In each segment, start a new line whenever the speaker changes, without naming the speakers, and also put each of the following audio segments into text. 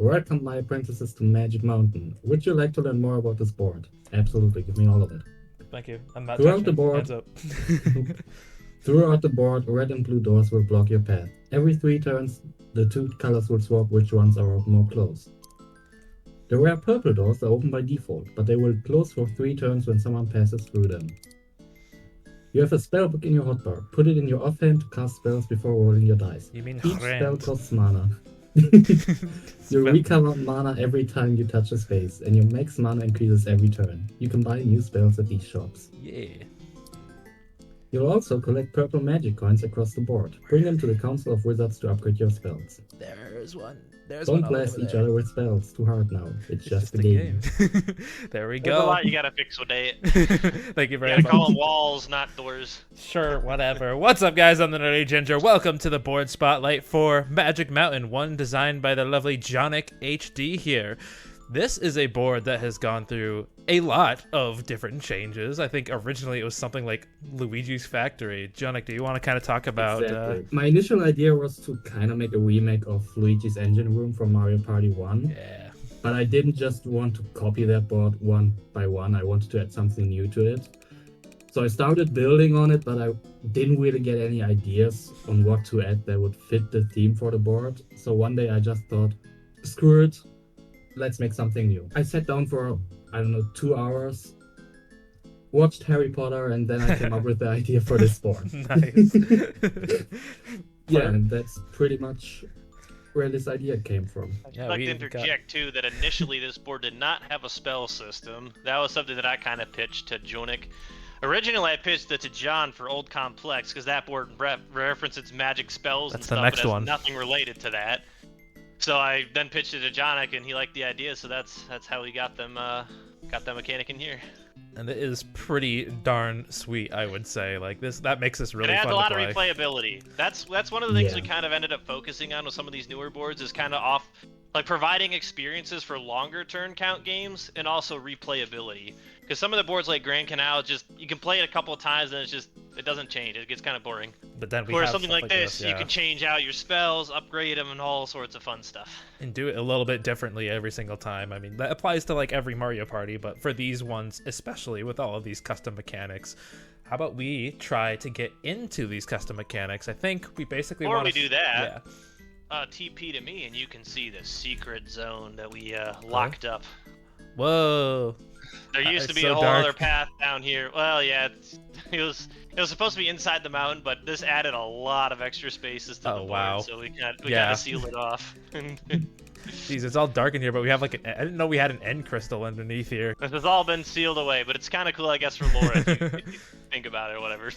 Welcome, my apprentices, to Magic Mountain. Would you like to learn more about this board? Absolutely, give me all of it.
Thank you. I'm not
Throughout the
touching.
board,
Hands up.
throughout the board, red and blue doors will block your path. Every 3 turns, the 2 colors will swap which ones are open or closed. The rare purple doors are open by default, but they will close for 3 turns when someone passes through them. You have a spell book in your hotbar. Put it in your offhand to cast spells before rolling your dice.
You mean
Each spell
hand.
costs mana. You recover mana every time you touch a space, and your max mana increases every turn. You can buy new spells at these shops.
Yeah.
You'll also collect purple magic coins across the board. Bring them to the Council of Wizards to upgrade your spells.
There's one.
Don't blast each other with spells too hard now. It's just a game.
There we
There's a
go.
lot you gotta fix with it.
Thank you
You
very
gotta
much.
call them walls, not doors.
Sure, whatever. What's up, guys? I'm the TheNerdyGinger. Welcome to the board spotlight for Magic Mountain, one designed by the lovely Jonic HD here. This is a board that has gone through a lot of different changes. I think originally it was something like Luigi's Factory. Jonic, do you want to kind of talk about...
Exactly. My initial idea was to kind of make a remake of Luigi's Engine Room from Mario Party 1.
Yeah.
But I didn't just want to copy that board one by one. I wanted to add something new to it. So I started building on it, but I didn't really get any ideas on what to add that would fit the theme for the board. So one day I just thought, screw it, let's make something new. I sat down for, 2 hours, watched Harry Potter, and then I came up with the idea for this board.
Nice.
Yeah, and that's pretty much where this idea came from.
Yeah,
I'd like to
we
interject too that initially this board did not have a spell system. That was something that I kind of pitched to Jonic. Originally, I pitched it to John for Old Complex because that board references magic spells and
That's the
stuff,
next
but has
one.
nothing related to that. So I then pitched it to Jonic, and he liked the idea. So that's how we got them that mechanic in here.
And it is pretty darn sweet, I would say. Like that makes this really
It adds
fun
a lot
to play.
of replayability. That's one of the things
Yeah.
we kind of ended up focusing on with some of these newer boards is kind of providing experiences for longer turn count games and also replayability. Because some of the boards like Grand Canal, you can play it a couple of times and it doesn't change. It gets kind of boring.
But then we
Whereas
have
something
stuff
like this, you
yeah.
can change out your spells, upgrade them, and all sorts of fun stuff.
And do it a little bit differently every single time. I mean, that applies to like every Mario Party, but for these ones, especially with all of these custom mechanics, how about we try to get into these custom mechanics? I think we basically
Before
want
we do that,
yeah.
TP to me, and you can see the secret zone that we locked up.
Whoa.
There used to
It's
be
so
a whole
dark.
other path down here. Well, yeah, it was supposed to be inside the mountain, but this added a lot of extra spaces to the board,
wow.
so we kind
Yeah.
of sealed it off.
Jeez, it's all dark in here, but we have like I didn't know we had an end crystal underneath here.
This has all been sealed away, but it's kind of cool, I guess, for lore if you think about it or whatever.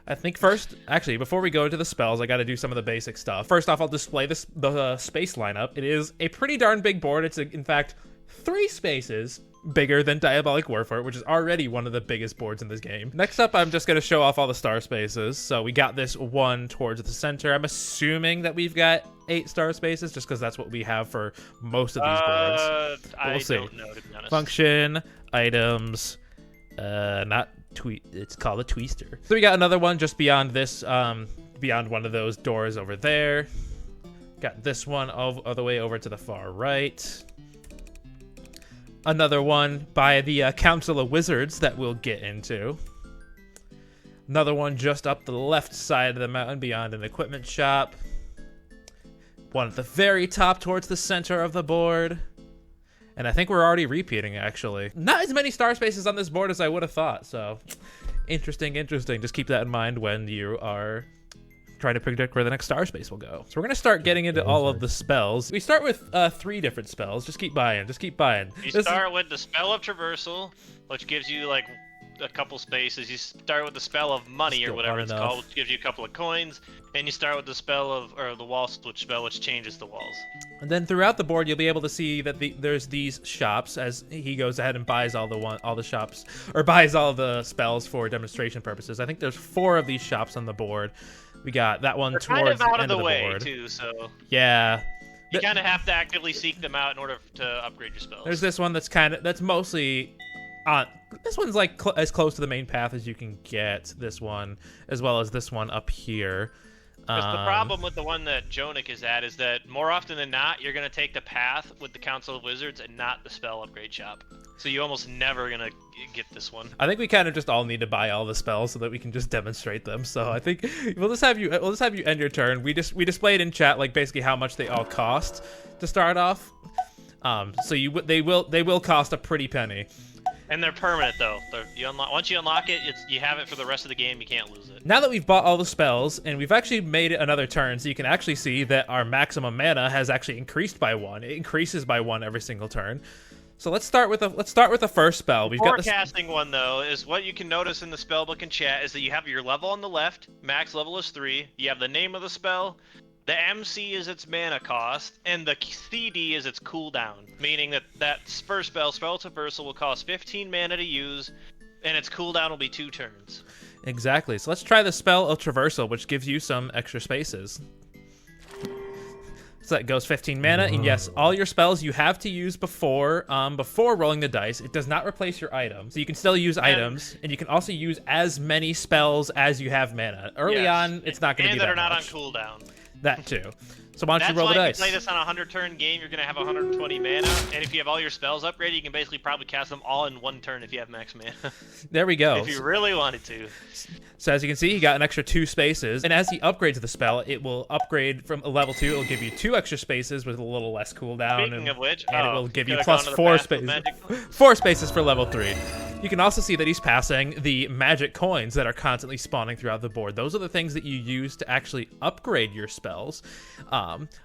I think first, actually, before we go into the spells, I got to do some of the basic stuff. First off, I'll display the space lineup. It is a pretty darn big board. It's, in fact, 3 spaces bigger than Diabolic Warfare, which is already one of the biggest boards in this game. Next up, I'm just going to show off all the star spaces. So we got this one towards the center. I'm assuming that we've got 8 star spaces, just because that's what we have for most of these boards.
I
We'll see.
don't know, to be honest.
Function, items, not tweet. It's called a twister. So we got another one just beyond this, beyond one of those doors over there. Got this one all the way over to the far right. Another one by the Council of Wizards that we'll get into. Another one just up the left side of the mountain beyond an equipment shop. One at the very top towards the center of the board. And I think we're already repeating, actually. Not as many star spaces on this board as I would have thought, so interesting. Just keep that in mind when you are trying to predict where the next star space will go. So we're going to start getting into all of the spells. We start with 3 different spells. Just keep buying.
You start with the spell of Traversal, which gives you like a couple spaces. You start with the spell of money
Still
or whatever
not
it's
enough.
called, which gives you a couple of coins. And you start with the spell of the wall switch spell, which changes the walls.
And then throughout the board, you'll be able to see that there's these shops as he goes ahead and buys all the shops, or buys all the spells for demonstration purposes. I think there's 4 of these shops on the board. We got that one
They're
towards
kind of out
the
of
end
the
of the
way
board.
too, so
Yeah.
you kind of have to actively seek them out in order to upgrade your spells.
There's this one that's mostly on. This one's like as close to the main path as you can get. This one, as well as this one up here.
Because the problem with the one that Jonik is at is that more often than not, you're going to take the path with the Council of Wizards and not the spell upgrade shop. So you almost never going to get this one.
I think we kind of just all need to buy all the spells so that we can just demonstrate them. So I think we'll just have you end your turn. We displayed in chat like basically how much they all cost to start off. So they will cost a pretty penny.
And they're permanent though. Once you unlock it, you have it for the rest of the game. You can't lose it.
Now that we've bought all the spells and we've actually made it another turn, so you can actually see that our maximum mana has actually increased by 1. It increases by 1 every single turn. So let's start with the first spell. We've got the
forecasting one though is what you can notice in the spellbook and chat is that you have your level on the left. Max level is 3. You have the name of the spell. The MC is its mana cost, and the CD is its cooldown, meaning that first spell, Spell Traversal, will cost 15 mana to use, and its cooldown will be 2 turns.
Exactly. So let's try the spell of Traversal, which gives you some extra spaces. So that goes 15 mana, and yes, all your spells you have to use before rolling the dice. It does not replace your items, so you can still use items, and you can also use as many spells as you have mana. Early on, it's not going to be that
and that are not
much.
on cooldown.
That too. So why don't you roll the dice?
That's why if you play this on a 100-turn game, you're going to have 120 mana, and if you have all your spells upgraded, you can basically probably cast them all in 1 turn if you have max mana.
There we go.
If you really wanted to.
So as you can see, he got an extra 2 spaces, and as he upgrades the spell, it will upgrade from a level 2. It will give you 2 extra spaces with a little less cooldown.
Speaking of which,
and it will give you plus 4 spaces. 4 spaces for level 3. You can also see that he's passing the magic coins that are constantly spawning throughout the board. Those are the things that you use to actually upgrade your spells.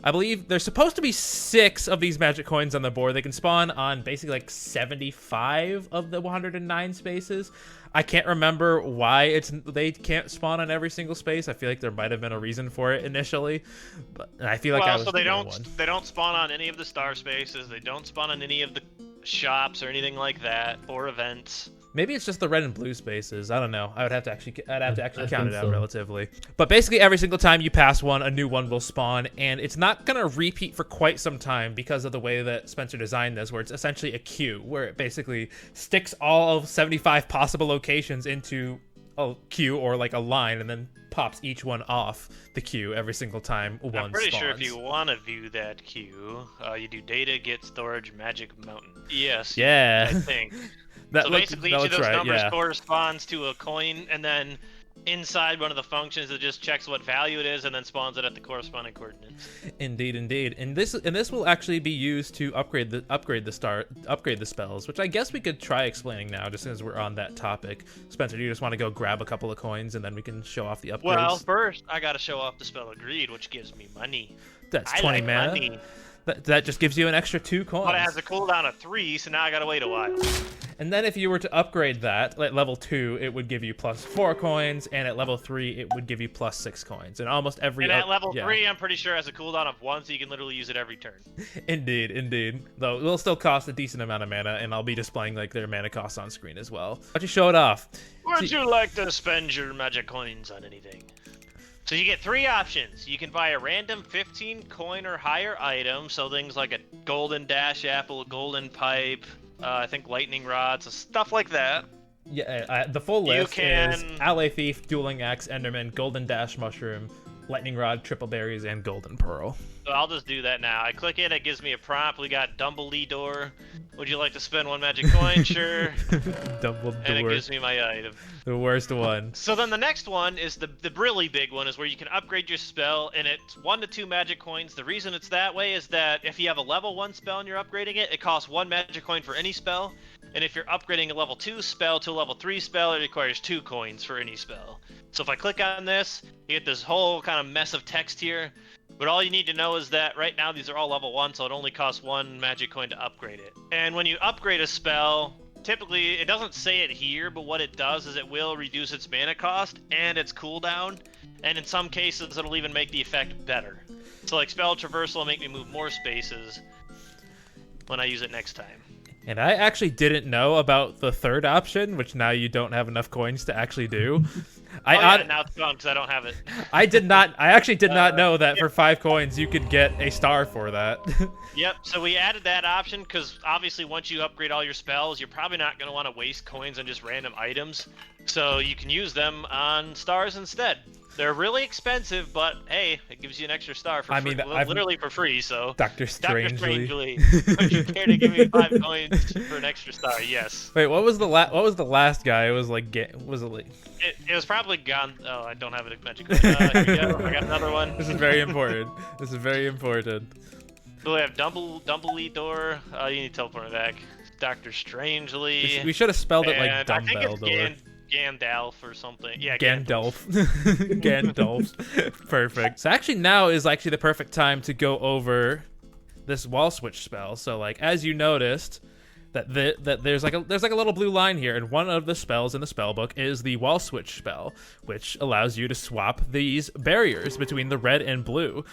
I believe there's supposed to be 6 of these magic coins on the board. They can spawn on basically like 75 of the 109 spaces. I can't remember why they can't spawn on every single space. I feel like there might have been a reason for it initially, but I feel like
they don't spawn on any of the star spaces. They don't spawn on any of the shops or anything like that, or events.
Maybe it's just the red and blue spaces. I don't know. I'd have to actually count it out relatively. But basically every single time you pass one, a new one will spawn, and it's not going to repeat for quite some time because of the way that Spencer designed this, where it's essentially a queue, where it basically sticks all of 75 possible locations into a queue or like a line, and then pops each one off the queue every single time one spawns.
I'm pretty sure if you want to view that queue, you do data, get storage, magic mountain. Yes.
Yeah.
I think. Basically, each of those numbers corresponds to a coin, and then inside one of the functions, it just checks what value it is, and then spawns it at the corresponding coordinates.
Indeed. And this will actually be used to upgrade the spells, which I guess we could try explaining now, just as we're on that topic. Spencer, do you just want to go grab a couple of coins, and then we can show off the upgrades?
Well, first I gotta show off the spell of greed, which gives me money.
That's 20 mana.
Money.
That just gives you an extra 2 coins.
But it has a cooldown of 3, so now I gotta wait a while.
And then if you were to upgrade that, at level 2, it would give you plus 4 coins, and at level 3, it would give you plus 6 coins. And almost every...
And at level 3, I'm pretty sure has a cooldown of 1, so you can literally use it every turn.
Indeed. Though it will still cost a decent amount of mana, and I'll be displaying like their mana costs on screen as well. Why don't you show it off?
Would you like to spend your magic coins on anything? So you get 3 options. You can buy a random 15 coin or higher item, so things like a golden dash apple, golden pipe, I think lightning rods, so stuff like that.
Yeah, the full list is Alley Thief, Dueling Axe, Enderman, Golden Dash Mushroom, Lightning Rod, Triple Berries, and Golden Pearl.
So I'll just do that now. I click it gives me a prompt. We got Dumbledore. Would you like to spend 1 magic coin? Sure.
Dumbledore.
And it gives me my item.
The worst one.
So then the next one is the really big one, is where you can upgrade your spell, and it's 1 to 2 magic coins. The reason it's that way is that if you have a level 1 spell and you're upgrading it, it costs 1 magic coin for any spell. And if you're upgrading a level 2 spell to a level 3 spell, it requires 2 coins for any spell. So if I click on this, you get this whole kind of mess of text here. But all you need to know is that right now these are all level 1, so it only costs 1 magic coin to upgrade it. And when you upgrade a spell, typically, it doesn't say it here, but what it does is it will reduce its mana cost and its cooldown. And in some cases, it'll even make the effect better. So like Spell Traversal will make me move more spaces when I use it next time.
And I actually didn't know about the third option, which now you don't have enough coins to actually do.
Now it's gone because I don't have it.
I actually did not know that for 5 coins you could get a star for that.
Yep, so we added that option because obviously once you upgrade all your spells, you're probably not going to want to waste coins on just random items. So you can use them on stars instead. They're really expensive, but hey, it gives you an extra star for free, literally for free. So,
Dr. Strangely.
Would you care to give me 5 coins for an extra star? Yes.
Wait, what was the last guy? It was like it
was probably gone. Oh, I don't have it magic. Here we go. I got another one.
This is very important. This is very important.
So we have Dumbledore. You need to teleport me back. Dr. Strangely.
We should have spelled it like
I think it's
Dumbledore.
Gandalf or something. Yeah,
Gandalf. Gandalf. Perfect. So actually now is actually the perfect time to go over this wall switch spell. So like as you noticed that there's like a little blue line here, and one of the spells in the spell book is the wall switch spell, which allows you to swap these barriers between the red and blue.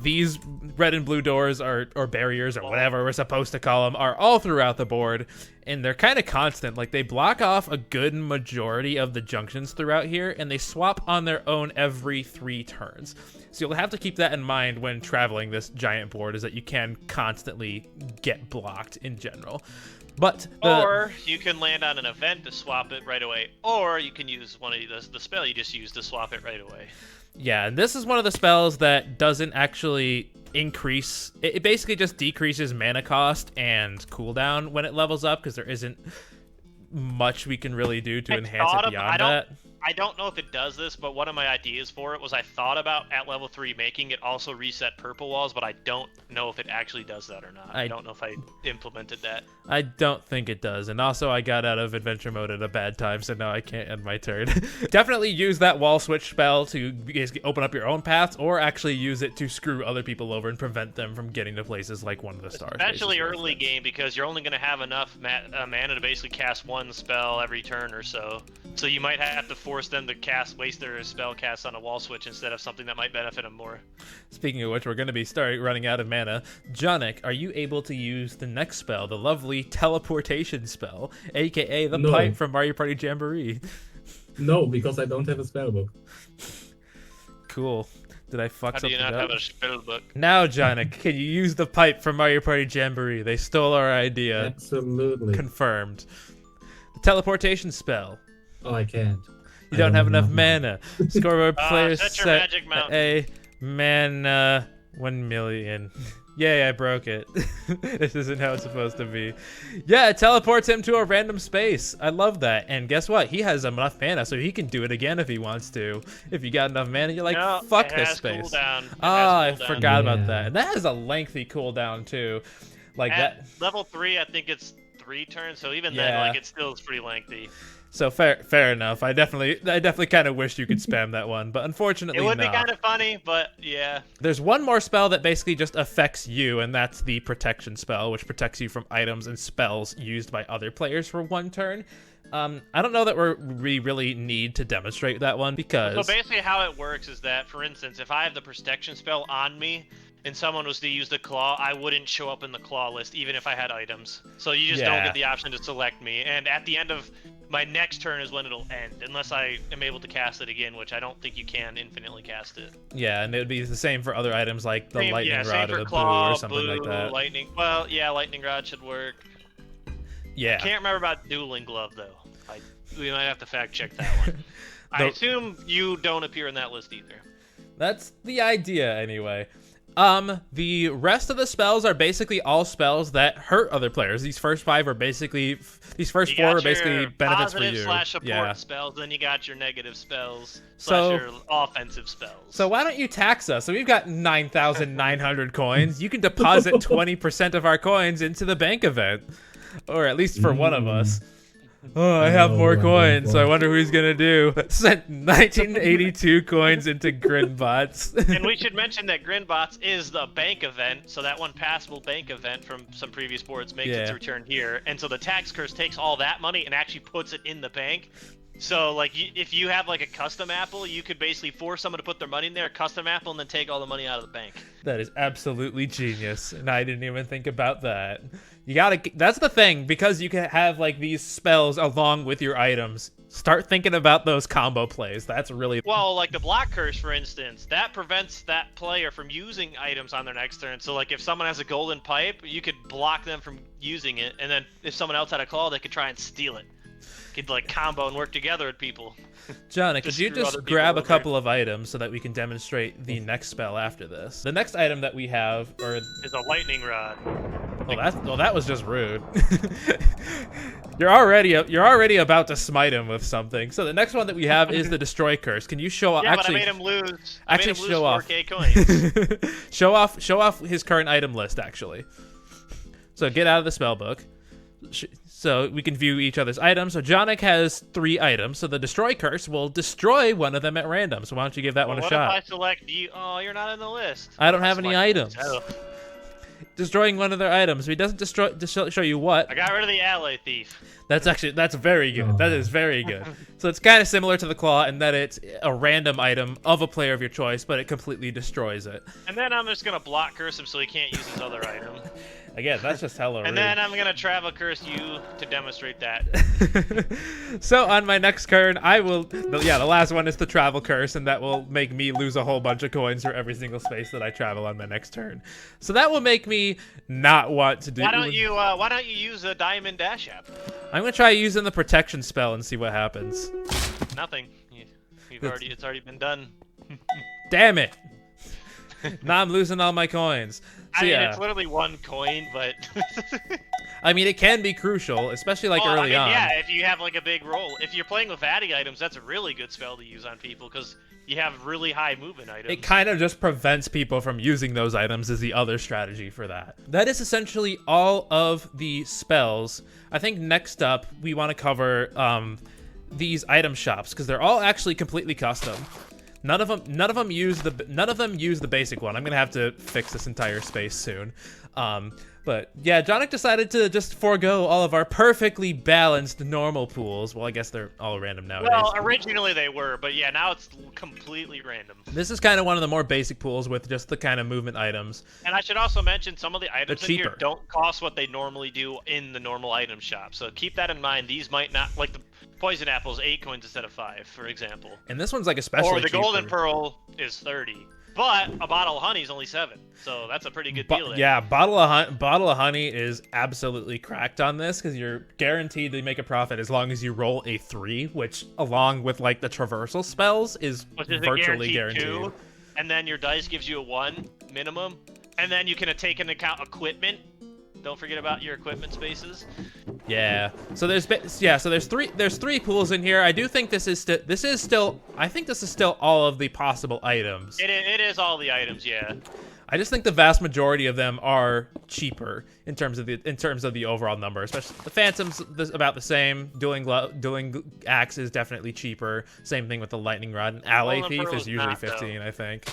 These red and blue doors or barriers or whatever we're supposed to call them are all throughout the board, and they're kind of constant. Like they block off a good majority of the junctions throughout here, and they swap on their own every 3 turns. So you'll have to keep that in mind when traveling this giant board, is that you can constantly get blocked in general. But
or you can land on an event to swap it right away, or you can use one of the spell you just used to swap it right away.
Yeah, and this is one of the spells that doesn't actually increase. It basically just decreases mana cost and cooldown when it levels up, because there isn't much we can really do to enhance it beyond that.
I don't know if it does this, but one of my ideas for it was I thought about at level 3 making it also reset purple walls, but I don't know if it actually does that or not. I don't know if I implemented that.
I don't think it does. And also I got out of adventure mode at a bad time, so now I can't end my turn. Definitely use that wall switch spell to open up your own paths, or actually use it to screw other people over and prevent them from getting to places like one of the stars.
Especially early game, because you're only going to have enough mana to basically cast one spell every turn or so. So you might have to force them to waste their spell cast on a wall switch instead of something that might benefit them more.
Speaking of which, we're going to be running out of mana. Jonik, are you able to use the next spell, the lovely Teleportation Spell, aka the pipe from Mario Party Jamboree?
No, because I don't have a spell book.
Cool. Did I fuck something up?
How do you not have a spell book?
Now, Jonik, can you use the pipe from Mario Party Jamboree? They stole our idea.
Absolutely.
Confirmed. The Teleportation Spell.
Oh, I can't.
You don't have enough mana. Scoreboard players
set your magic mountain.
a mana 1 million. Yay, I broke it. This isn't how it's supposed to be. Yeah, it teleports him to a random space. I love that. And guess what? He has enough mana, so he can do it again if he wants to. If you got enough mana, you're like, fuck this space. I forgot about that. And that has a lengthy cooldown, too. Like
at level 3, I think it's 3 turns, so even then, like, it still is pretty lengthy.
So fair enough. I definitely kind of wish you could spam that one, but unfortunately
it would be kind of funny, but yeah.
There's one more spell that basically just affects you, and that's the Protection Spell, which protects you from items and spells used by other players for 1 turn. I don't know that we really need to demonstrate that one, because...
So basically how it works is that, for instance, if I have the Protection Spell on me, and someone was to use the claw, I wouldn't show up in the claw list, even if I had items. So you just don't get the option to select me. And at the end of my next turn is when it'll end, unless I am able to cast it again, which I don't think you can infinitely cast it.
Yeah, and it would be the same for other items like the lightning rod or the
claw,
boo or something like that.
Lightning. Well, yeah, lightning rod should work.
Yeah.
I can't remember about dueling glove though. We might have to fact check that one. I assume you don't appear in that list either.
That's the idea anyway. The rest of the spells are basically all spells that hurt other players. These first 4 are basically benefits for you.
/support spells, then you got your negative spells / your offensive spells.
So why don't you tax us? So we've got 9,900 coins. You can deposit 20% of our coins into the bank event, or at least for one of us. Oh, I have more coins, so I wonder who he's gonna do. Sent 1982 coins into Grinbotts.
And we should mention that Grinbotts is the bank event, so that one passable bank event from some previous boards makes its return here. And so the tax curse takes all that money and actually puts it in the bank. So, like, if you have, like, a custom apple, you could basically force someone to put their money in there, custom apple, and then take all the money out of the bank.
That is absolutely genius, and I didn't even think about that. That's the thing, because you can have, like, these spells along with your items. Start thinking about those combo plays. That's really...
Well, like the block curse, for instance, that prevents that player from using items on their next turn. So, like, if someone has a golden pipe, you could block them from using it, and then if someone else had a claw, they could try and steal it. Could like combo and work together with people.
Johnny, could you
screw
just
other people
grab a
over.
couple of items so that we can demonstrate the next spell after this? The next item that we have, or
Is a lightning rod.
that was just rude. You're already about to smite him with something. So the next one that we have is the Destroy Curse. Can you show off?
Yeah,
Actually,
but I made him lose.
actually,
I made him lose
show off.
4K coins.
show off his current item list, actually. So get out of the spell book. So we can view each other's items. So Jonik has 3 items. So the Destroy Curse will destroy one of them at random. So why don't you give that one a shot?
What if I select you? Oh, you're not in the list.
I don't have any items.
Oh.
Destroying one of their items. He doesn't destroy to show you what.
I got rid of the ally thief.
That's very good. That is very good. So it's kind of similar to the claw in that it's a random item of a player of your choice, but it completely destroys it.
And then I'm just gonna block curse him so he can't use his other item.
Again, that's just hella rude.
And then I'm gonna travel curse you to demonstrate that.
So on my next turn, the last one is the travel curse, and that will make me lose a whole bunch of coins for every single space that I travel on my next turn. So that will make me not want to do.
Why don't you use a diamond dash app?
I'm gonna try using the protection spell and see what happens.
Nothing. It's already been done.
Damn it! Now I'm losing all my coins. So,
I mean,
yeah.
it's literally 1 coin, but
I mean, it can be crucial, especially like early on.
Yeah, if you have like a big roll. If you're playing with Addy items, that's a really good spell to use on people because you have really high movement items.
It kind of just prevents people from using those items as the other strategy for that. That is essentially all of the spells. I think next up we want to cover these item shops because they're all actually completely custom. None of them use the basic one. I'm gonna have to fix this entire space soon. But yeah, Jonik decided to just forego all of our perfectly balanced normal pools. Well, I guess they're all random nowadays.
Well, originally they were, but yeah, now it's completely random.
This is kind of one of the more basic pools with just the kind of movement items.
And I should also mention some of the items in here
cheaper.
don't cost what they normally do in the normal item shop. So keep that in mind. These might not, like the poison apple's 8 coins instead of 5, for example.
And this one's like especially
Or the
cheaper.
golden pearl is 30. But a bottle of honey is only 7, so that's a pretty good deal there.
Yeah, bottle of honey is absolutely cracked on this because you're guaranteed to make a profit as long as you roll a 3, which along with like the traversal spells is virtually guaranteed.
2, and then your dice gives you a 1 minimum, and then you can take into account equipment. Don't forget about your equipment spaces.
Yeah. So there's 3 pools in here. I do think this is still all of the possible items.
It is all the items, yeah.
I just think the vast majority of them are cheaper in terms of the overall number. Especially the Phantom's about the same. Dueling Axe is definitely cheaper. Same thing with the Lightning Rod. And Ally Thief is usually 15, I think.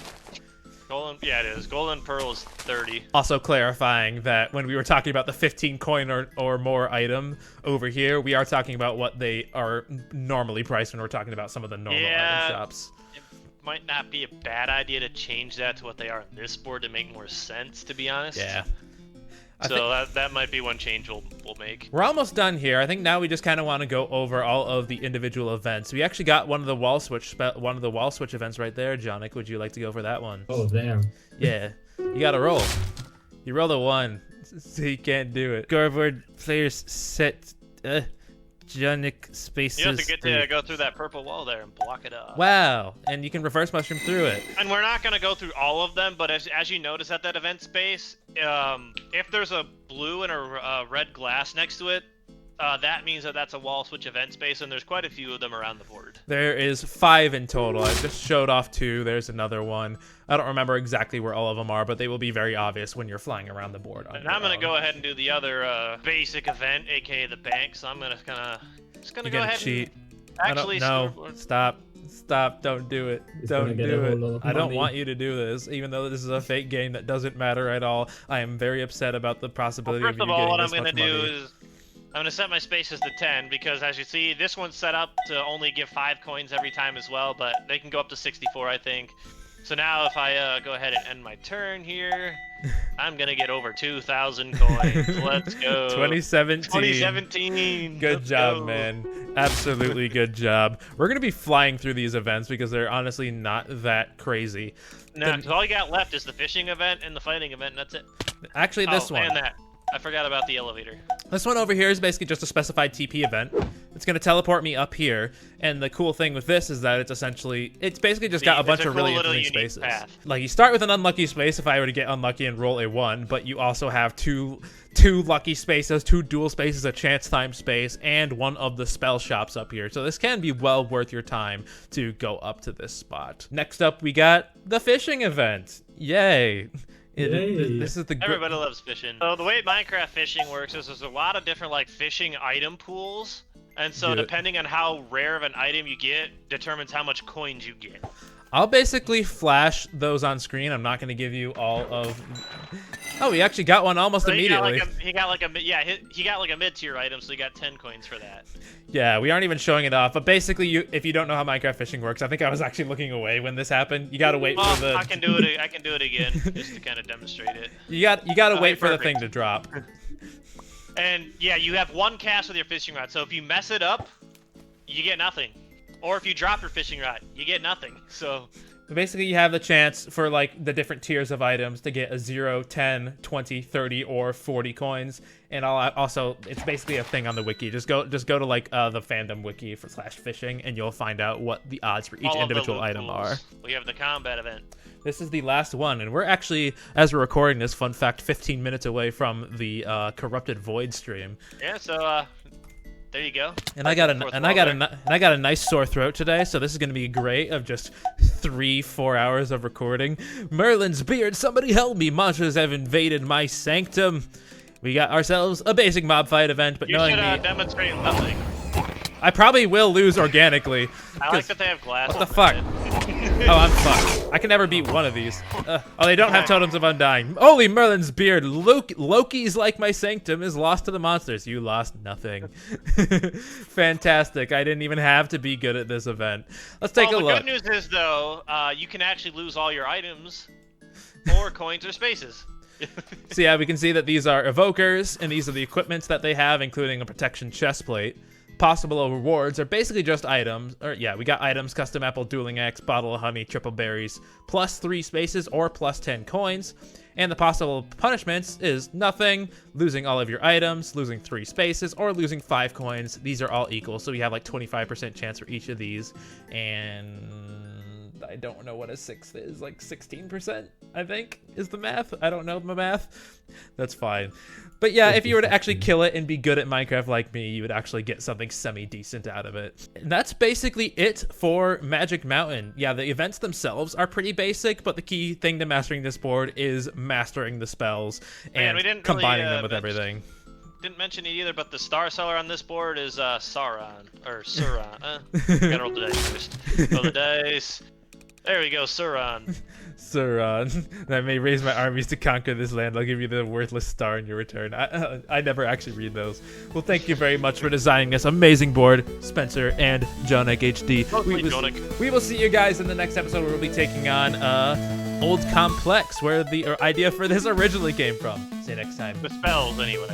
Yeah, it is. Golden Pearl is 30.
Also clarifying that when we were talking about the 15 coin or more item over here, we are talking about what they are normally priced when we're talking about some of the normal item shops.
It might not be a bad idea to change that to what they are on this board to make more sense, to be honest.
Yeah.
So that might be one change we'll make.
We're almost done here. I think now we just kind of want to go over all of the individual events. We actually got one of the wall switch events right there. Jonik, would you like to go for that one?
Oh, there.
Yeah. You got to roll. You rolled a 1, so you can't do it. Scoreboard players set Jonik spaces.
You have to get to go through that purple wall there and block it up.
Wow, and you can reverse mushroom through it.
And we're not going to go through all of them, but as you notice at that event space, if there's a blue and a red glass next to it, that means that that's a wall switch event space, and there's quite a few of them around the board.
There is 5 in total. I just showed off 2. There's another one. I don't remember exactly where all of them are, but they will be very obvious when you're flying around the board.
And I'm going to go ahead and do the other basic event, aka the bank, so I'm just going to go ahead
cheat.
and actually...
No, stop, don't do it. Don't do it. I don't want you to do this, even though this is a fake game that doesn't matter at all. I am very upset about the possibility of you getting this much money.
First of all, what I'm going to do is I'm going to set my spaces to 10 because, as you see, this one's set up to only give 5 coins every time as well, but they can go up to 64, I think. So now if I go ahead and end my turn here, I'm going to get over 2,000 coins. Let's go.
2017.
2017.
Good job, man. Absolutely good job. We're going to be flying through these events because they're honestly not that crazy.
No, because all you got left is the fishing event and the fighting event, and that's it.
Actually, this one.
And that. I forgot about the elevator.
This one over here is basically just a specified TP event. It's going to teleport me up here, and the cool thing with this is that it's basically just got a bunch of really interesting spaces.
Path.
Like, you start with an unlucky space if I were to get unlucky and roll a 1, but you also have two lucky spaces, 2 dual spaces, a chance time space, and one of the spell shops up here. So this can be well worth your time to go up to this spot. Next up, we got the fishing event. Yay. This is
Everybody loves fishing. So the way Minecraft fishing works is there's a lot of different like fishing item pools. And so depending on how rare of an item you get determines how much coins you get.
I'll basically flash those on screen. I'm not going to give you all of... Oh, he actually got one almost immediately.
He got like a mid-tier item, so he got 10 coins for that.
Yeah, we aren't even showing it off. But basically, if you don't know how Minecraft fishing works, I think I was actually looking away when this happened. You got to wait for the...
I can do it again, just to kind of demonstrate it.
You got to wait for the thing to drop.
And yeah, you have 1 cast with your fishing rod. So if you mess it up, you get nothing. Or if you drop your fishing rod, you get nothing. So
basically, you have the chance for like the different tiers of items to get a 0, 10, 20, 30, or 40 coins. And it's basically a thing on the wiki. Just go to like the fandom wiki /fishing, and you'll find out what the odds for each individual item are.
We have the combat event.
This is the last one, and we're actually, as we're recording this, fun fact, 15 minutes away from the Corrupted Void stream.
Yeah, so there you go.
And I got a nice sore throat today, so this is gonna be great. Of just 3-4 hours of recording. Merlin's beard, somebody help me! Monsters have invaded my sanctum. We got ourselves a basic mob fight event, but knowing me,
you should demonstrate nothing.
I probably will lose organically.
I like that they have glass.
What the fuck? Oh, I'm fucked. I can never beat one of these. Oh, they don't have totems of undying. Holy Merlin's beard. Loki's like my sanctum is lost to the monsters. You lost nothing. Fantastic. I didn't even have to be good at this event. Let's take a look.
The good news is, though, you can actually lose all your items or coins or spaces.
So yeah, we can see that these are evokers, and these are the equipments that they have, including a protection chestplate. Possible rewards are basically just items. We got items, custom apple, dueling axe, bottle of honey, triple berries, +3 spaces or +10 coins. And the possible punishments is nothing, losing all of your items, losing 3 spaces, or losing 5 coins. These are all equal, so we have like 25% chance for each of these. And I don't know what a 6th is, like 16%, I think, is the math. I don't know my math. That's fine. But yeah, if you were to actually kill it and be good at Minecraft like me, you would actually get something semi-decent out of it. And that's basically it for Magic Mountain. Yeah, the events themselves are pretty basic, but the key thing to mastering this board is mastering the spells and combining them with everything.
Didn't mention it either, but the star seller on this board is Sauron. Or Sauron. Gotta roll the dice first. Roll the dice. There we go, Sauron.
Sauron. I may raise my armies to conquer this land. I'll give you the worthless star in your return. I never actually read those. Well, thank you very much for designing this amazing board, Spencer and Jonik HD. We will see you guys in the next episode where we'll be taking on Old Complex, where the idea for this originally came from. See you next time.
The spells, anyway.